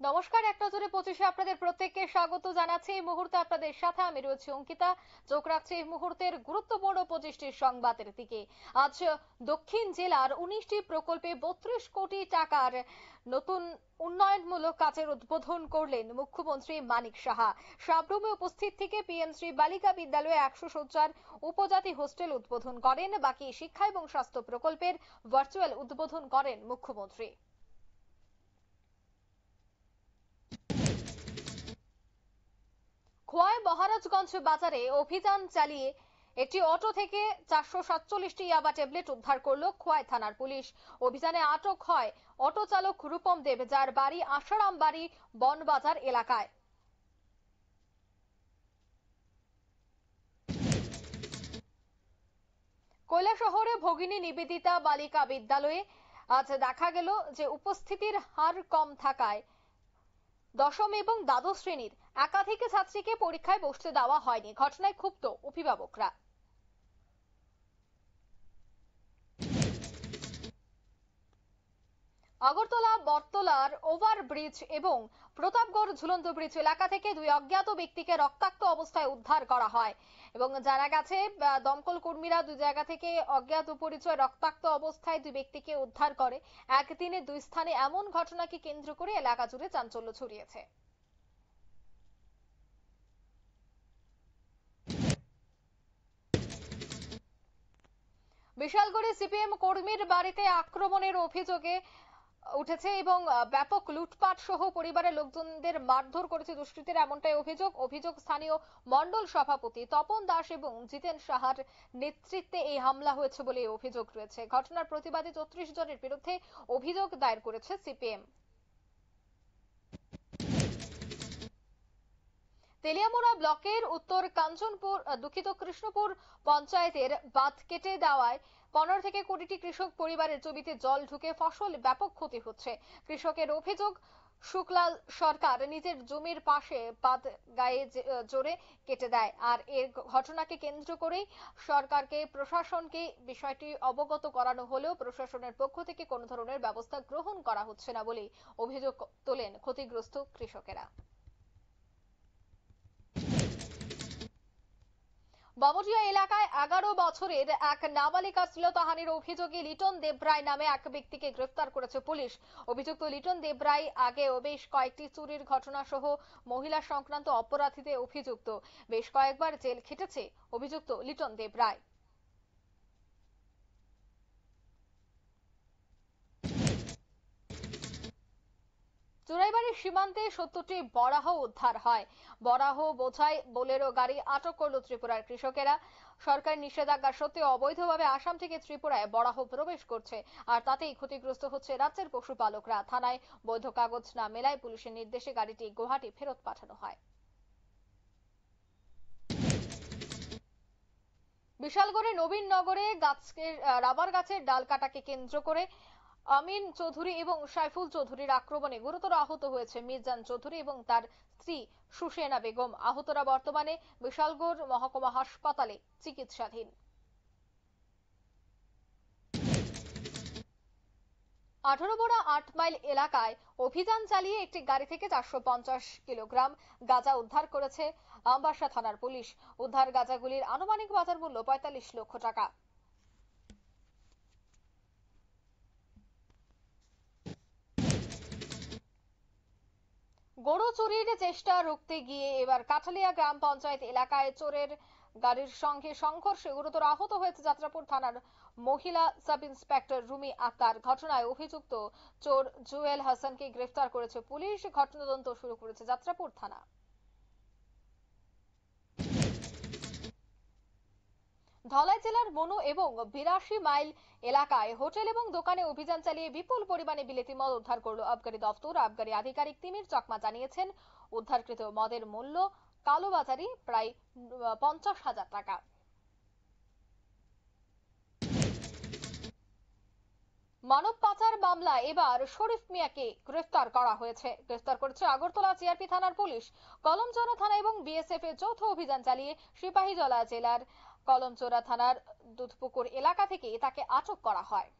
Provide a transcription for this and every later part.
নমস্কার, এক নজরে 25-এ আপনাদের প্রত্যেককে স্বাগত জানাচ্ছি। এই মুহূর্তে আপনাদের সাথে আমি রয়েছি অঙ্কিতা। চোখ রাখছি এই মুহূর্তের গুরুত্বপূর্ণ 25টি সংবাদের দিকে। আজ দক্ষিণ জেলার 19টি প্রকল্পে 32 কোটি টাকার নতুন উন্নয়নমূলক কাজের উদ্বোধন করলেন মুখ্যমন্ত্রী মানিক সাহা। সাবরুমে উপস্থিত থেকে পিএমশ্রী বালিকা বিদ্যালয়ে 100 শয্যার উপজাতি হোস্টেল উদ্বোধন করেন। বাকি শিক্ষা এবং স্বাস্থ্য প্রকল্পের ভার্চুয়াল উদ্বোধন করেন মুখ্যমন্ত্রী। খোয়াই মহারাজগঞ্জ বাজারে অভিযান চালিয়ে একটি অটো থেকে 447টি ইয়াবা ট্যাবলেট উদ্ধার করল খোয়াই থানার পুলিশ। অভিযানে আটক হয় অটো চালক রূপম দেব, যার বাড়ি আশারাম বাড়ি বনবাজার এলাকায়। কৈলাসহরে ভগিনী নিবেদিতা বালিকা বিদ্যালয়ে আজ দেখা গেল যে উপস্থিতির হার কম থাকায় দশম এবং দ্বাদশ শ্রেণীর একাধিক ছাত্রীকে পরীক্ষায় বসতে দেওয়া হয়নি। ঘটনায় ক্ষুব্ধ অভিভাবকরা। আগরতলা বটতলার ওভারব্রিজ এবং প্রতাপগড় ঝুলন্ত ব্রিজ এলাকা থেকে দুই অজ্ঞাত ব্যক্তিকে রক্তাক্ত অবস্থায় উদ্ধার করা হয় এবং জানা গেছে দমকল কর্মীরা দুই জায়গা থেকে অজ্ঞাত পরিচয় রক্তাক্ত অবস্থায় দুই ব্যক্তিকে উদ্ধার করে। একদিনে দুই স্থানে এমন ঘটনাকে কেন্দ্র করে এলাকা জুড়ে চাঞ্চল্য ছড়িয়েছে। বিশালগড়ে সিপিএম কর্মীর বাড়িতে আক্রমণের অভিযোগে উঠেছে এবং ব্যাপক লুটপাট সহ পরিবারের লোকজনদের মারধর করেছে দুষ্কৃতীরা, এমনটাই অভিযোগ স্থানীয় মণ্ডল সভাপতি তপন দাস এবং জিতেন সাহার নেতৃত্বে এই হামলা হয়েছে বলে অভিযোগ রয়েছে। ঘটনার প্রতিবাদে 34 জনের বিরুদ্ধে অভিযোগ দায়ের করেছে সিপিএম। তেলিয়ামুড়া ব্লকের উত্তর কাঞ্চনপুর কৃষ্ণপুর পঞ্চায়েতের বাঁধ কেটে দেওয়ায় 15 থেকে 20টি কৃষক পরিবারের জমিতে জল ঢুকে ফসল ব্যাপক ক্ষতি হচ্ছে। কৃষকের অভিযোগ, শুক্লাল সরকার নিজের জমির পাশে বাঁধ গায়ে জোরে কেটে দেয়, আর এর ঘটনাকে কেন্দ্র করেই সরকারকে প্রশাসনকে বিষয়টি অবগত করানো হলেও প্রশাসনের পক্ষ থেকে কোনো ধরনের ব্যবস্থা গ্রহণ করা হচ্ছে না বলে অভিযোগ তোলেন ক্ষতিগ্রস্ত কৃষকেরা। বামুটিয়া এলাকায় 11 বছরের এক নাবালিকা শ্লীলতাহানির অভিযোগে লিটন দেবরায় নামে এক ব্যক্তিকে গ্রেফতার করেছে পুলিশ। অভিযুক্ত লিটন দেবরায় আগেও বেশ কয়েকটি চুরির ঘটনা সহ মহিলা সংক্রান্ত অপরাধীতে অভিযুক্ত। বেশ কয়েকবার জেল খেটেছে অভিযুক্ত লিটন দেবরায়। চুরাইবাড়ির সীমান্তে 70টি বরাহ উদ্ধার হয়। বরাহ বোঝাই বোলেরো গাড়ি আটক করল ত্রিপুরার কৃষকেরা। সরকার নিষেধাজ্ঞা সত্ত্বেও অবৈধভাবে আসাম থেকে ত্রিপুরায় বরাহ প্রবেশ করছে, আর তাতেই ক্ষতিগ্রস্ত হচ্ছে রাজ্যের পশুপালকরা। থানায় বৈধ কাগজ না মেলায় পুলিশের নির্দেশে গাড়িটি গুয়াহাটি ফেরত পাঠানো হয়। বিশালগড়ে নবীননগরে রাবার গাছের ডাল কাটাকে কেন্দ্র করে আমিন চৌধুরী এবং সাইফুল চৌধুরীর আক্রমণে গুরুতর আহত হয়েছে মির্জান চৌধুরী এবং তার স্ত্রী সুসেনা বেগম। আহতরা বর্তমানে বিশালগড় মহকুমা হাসপাতালে চিকিৎসাধীন। 18 8 মাইল এলাকায় অভিযান চালিয়ে একটি গাড়ি থেকে 450 কিলোগ্রাম গাঁজা উদ্ধার করেছে আমবাসা থানার পুলিশ। উদ্ধার গাঁজাগুলির আনুমানিক বাজার মূল্য 45 লক্ষ টাকা। গরু চুরির চেষ্টা রুখতে গিয়ে এবার কাঠালিয়া গ্রাম পঞ্চায়েত এলাকায় চোরের গাড়ির সঙ্গে সংঘর্ষে গুরুতর আহত হয়েছে যাত্রাপুর থানার মহিলা সাব ইন্সপেক্টর রুমি আক্তার। ঘটনায় অভিযুক্ত চোর জুয়েল হাসানকে গ্রেফতার করেছে পুলিশ। ঘটনা তদন্ত শুরু করেছে যাত্রাপুর থানা। ধলাই জেলার মনু এবং 82 মাইল এলাকায় হোটেল এবং দোকানে অভিযান চালিয়ে বিপুল পরিমাণে বিলেতি মদ উদ্ধার করল আবগারি দফতর। আবগারি আধিকারিক তিমির চাকমা জানিয়েছেন, উদ্ধারকৃত মদের মূল্য কালোবাজারি প্রায় 50,000 টাকা। মানব পাচার মামলায় এবার শরীফ মিয়াকে গ্রেফতার করা হয়েছে। গ্রেফতার করেছে আগরতলা জিআরপি থানার পুলিশ। কলমচৌড়া থানা এবং বিএসএফ এর যৌথ অভিযান চালিয়ে সিপাহীজলা জেলার কলমচৌড়া থানার দুধপুকুর এলাকা থেকে তাকে আটক করা হয়।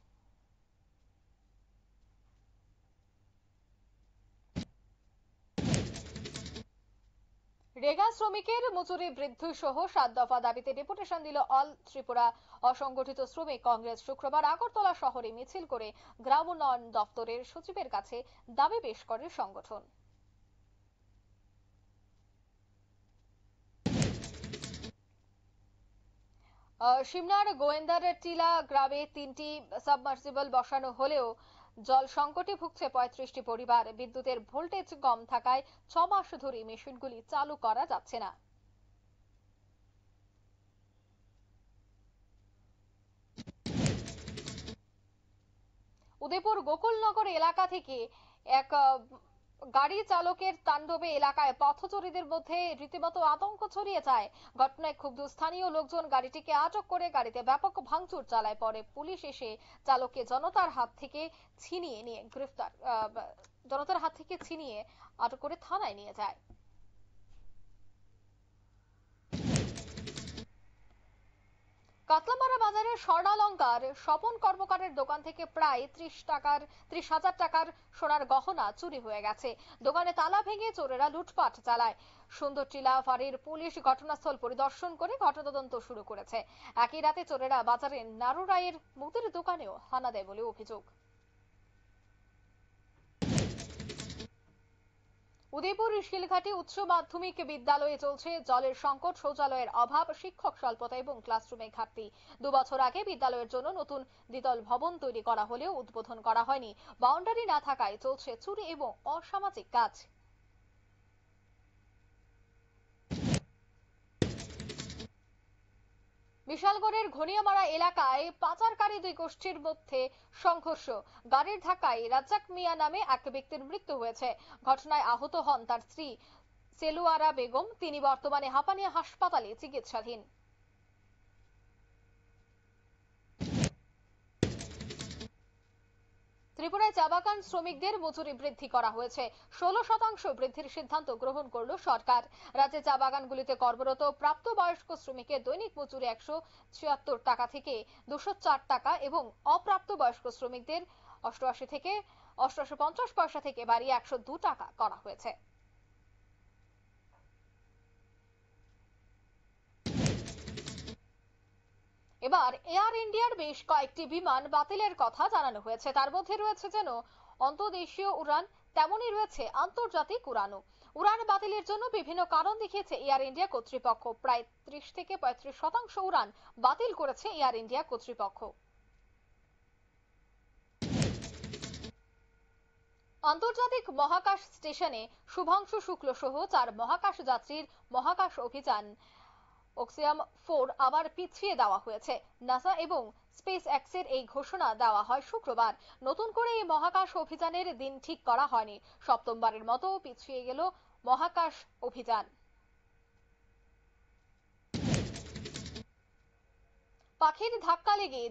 রেগা শ্রমিকের মজুরি বৃদ্ধি সহ 7 দফা দাবিতে ডেপুটেশন দিল অল ত্রিপুরা অসংগঠিত শ্রমিক কংগ্রেস। শুক্রবার আগরতলা শহরে মিছিল করে গ্রাম উন্নয়ন দপ্তরের সচিবের কাছে দাবি পেশ করে সংগঠন। সিমনার গোয়েন্দার টিলা গ্রামে 3টি সাবমার্সিবল বসানো হলেও জল সংকটে ভুগছে 35টি পরিবার। বিদ্যুতের ভোল্টেজ কম থাকায় 6 মাস ধরে মেশিনগুলি চালু করা যাচ্ছে না। উদয়পুর গোকুলনগর এলাকা থেকে এক গাড়ি চালকের তাণ্ডবে এলাকায় পথচরীদের মধ্যে রীতিমতো আতঙ্ক ছড়িয়ে যায়। ঘটনায় ক্ষুব্ধ স্থানীয় লোকজন গাড়িটিকে আটক করে গাড়িতে ব্যাপক ভাঙচুর চালায়। পরে পুলিশ এসে চালককে জনতার হাত থেকে ছিনিয়ে আটক করে থানায় নিয়ে যায়। কাতলামারা বাজারের স্বর্ণালংকার স্বপন কর্মকারের দোকান থেকে প্রায় 30,000 টাকার সোনার গহনা চুরি হয়ে গেছে। দোকানে তালা ভেঙে চোরেরা লুটপাট চালায়। সুন্দরটিলা ফাঁড়ির পুলিশ ঘটনাস্থল পরিদর্শন করে ঘটনা তদন্ত শুরু করেছে। একই রাতে চোরেরা বাজারের নারু রায়ের মুদির দোকানেও হানা দেয় বলে অভিযোগ। উদয়পুর শিলঘাটি উচ্চ মাধ্যমিক বিদ্যালয়ে চলছে জলের সংকট, শৌচালয়ের অভাব, শিক্ষক স্বল্পতা এবং ক্লাসরুমে ঘাটতি। 2 বছর আগে বিদ্যালয়ের জন্য নতুন দ্বিতল ভবন তৈরি করা হলেও উদ্বোধন করা হয়নি। বাউন্ডারি না থাকায় চলছে চুরি এবং অসামাজিক কাজ। বিশালগড়ের ঘনিয়ামারা এলাকায় পাচারকারী 2 গোষ্ঠীর মধ্যে সংঘর্ষ। গাড়ির ধাক্কায় রাজ্জাক মিয়া নামে এক ব্যক্তির মৃত্যু হয়েছে। ঘটনায় আহত হন তার স্ত্রী সেলুয়ারা বেগম। তিনি বর্তমানে হাপানিয়া হাসপাতালে চিকিৎসাধীন। ত্রিপুরায় চা বাগান শ্রমিকদের মজুরি বৃদ্ধি করা হয়েছে। 16% বৃদ্ধির সিদ্ধান্ত গ্রহণ করল সরকার। রাজ্যে চা বাগানগুলিতে কর্মরত প্রাপ্তবয়স্ক শ্রমিকের দৈনিক মজুরি 176 টাকা থেকে 204 টাকা এবং অপ্রাপ্তবয়স্ক শ্রমিকদের 88.50 পয়সা থেকে বাড়িয়ে 102 টাকা করা হয়েছে। এবার এয়ার ইন্ডিয়ার বেশ কয়েকটি বিমান বাতিলের কথা জানানো হয়েছে। তার মধ্যে রয়েছে যেন অন্তর্দেশীয় উড়ান, তেমনই রয়েছে আন্তর্জাতিক উড়ানও। উড়ান বাতিলের জন্য বিভিন্ন কারণ দেখিয়েছে এয়ার ইন্ডিয়া কর্তৃপক্ষ। প্রায় 30 থেকে 35% উড়ান বাতিল করেছে এয়ার ইন্ডিয়া কর্তৃপক্ষ। আন্তর্জাতিক মহাকাশ স্টেশনে শুভাংশু শুক্ল সহ 4 মহাকাশ যাত্রীর মহাকাশ অভিযান অক্সিয়াম 4 আবার পিছিয়ে দেওয়া হয়েছে। নাসা এবং স্পেস এক্সের এই ঘোষণা দেওয়া হয় শুক্রবার। নতুন করে এই মহাকাশ অভিযানের দিন ঠিক করা হয়নি। সপ্তমবারের মতো পিছিয়ে গেল মহাকাশ অভিযান। পাখির ধাক্কা লেগে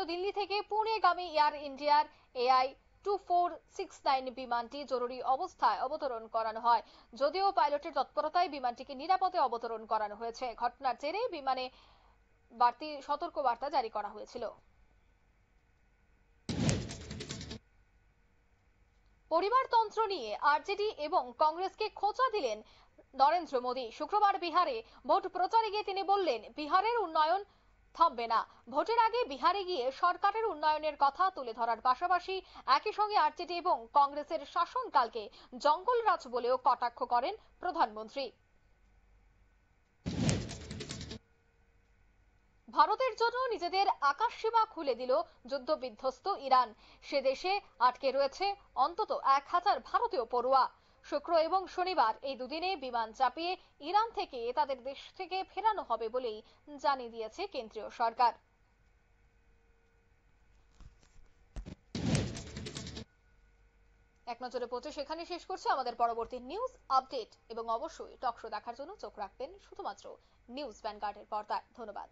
দিল্লি থেকে পুনেগামী এয়ার ইন্ডিয়ার AI-2469 বিমানটি জরুরি অবস্থায় অবতরণ করানো হয়। যদিও পাইলটের তৎপরতায় বিমানটিকে নিরাপদে অবতরণ করানো হয়েছে। ঘটনার জেরে বিমানে বাড়তি সতর্কবার্তা জারি করা হয়েছিল। পরিবারতন্ত্র নিয়ে আরজেডি এবং কংগ্রেসকে খোঁচা দিলেন নরেন্দ্র মোদী। শুক্রবার বিহারে ভোট প্রচারে গিয়ে তিনি বললেন, বিহারের উন্নয়ন থামবে না। ভোটের আগে বিহারে গিয়ে সরকারের উন্নয়নের কথা তুলে ধরার পাশাপাশি একই সঙ্গে আরজেডি এবং কংগ্রেসের শাসনকালকে জঙ্গলরাজ বলেও কটাক্ষ করেন প্রধানমন্ত্রী। ভারতের জন্য নিজেদের আকাশসীমা খুলে দিল যুদ্ধ বিধ্বস্ত ইরান। সে দেশে আটকে রয়েছে অন্তত 1000 ভারতীয় পড়ুয়া। শুক্র এবং শনিবার এই দুদিনে বিমান চাপিয়ে ইরান থেকে তাদের দেশ থেকে ফেরানো হবে বলেই জানিয়ে দিয়েছে কেন্দ্রীয় সরকার। এক নজরে 25 এখানে শেষ করছে। আমাদের পরবর্তী নিউজ আপডেট এবং অবশ্যই টক শো দেখার জন্য চোখ রাখবেন শুধুমাত্র নিউজ ভ্যানগার্ডের পর্দায়। ধন্যবাদ।